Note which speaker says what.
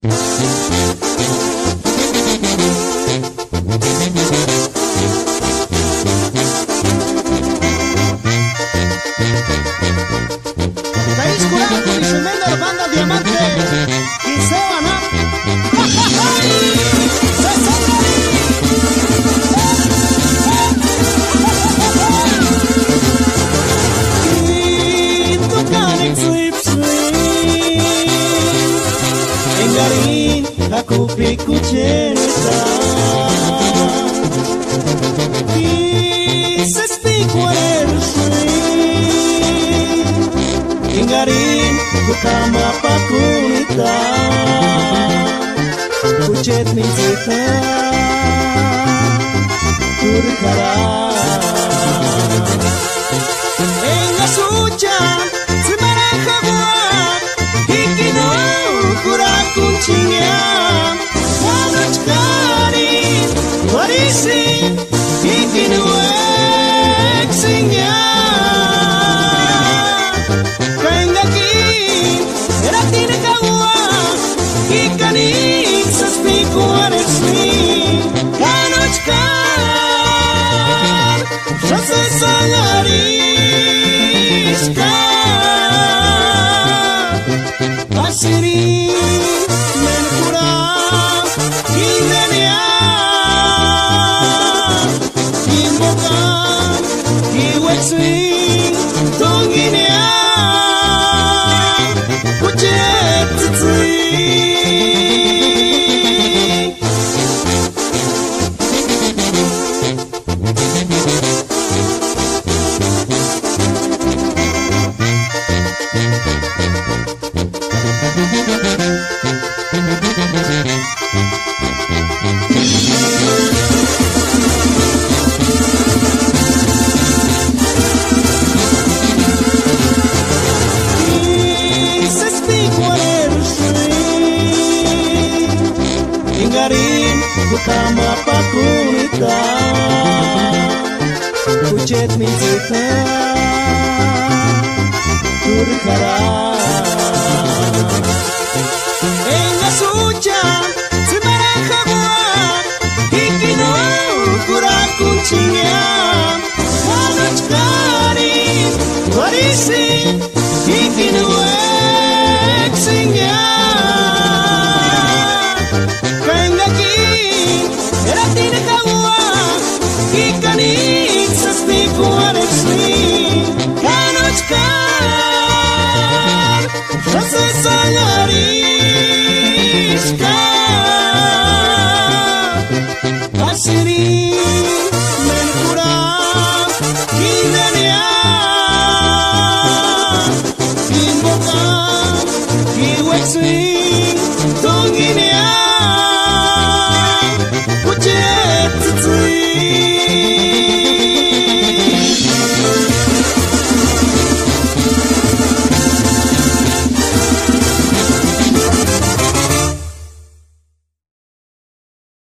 Speaker 1: País Curado y su menor banda Diamante y Sebana. Y tocan en Sleep Engarin aku piku cerita y se explico el Engarin kama pakunita kucet min cerita turkara enga suca semaraha gua hikino kura kuncinya sangat kari warisi hikino eksinya Ratine kawa ikani saspiku aresmi kanochkar shase sangariska asiri menkura kinenia kimoka kiwexi tonginia kama pakunita kucet min cerita turkara enga suca semaraha gua hikino kura kuncinya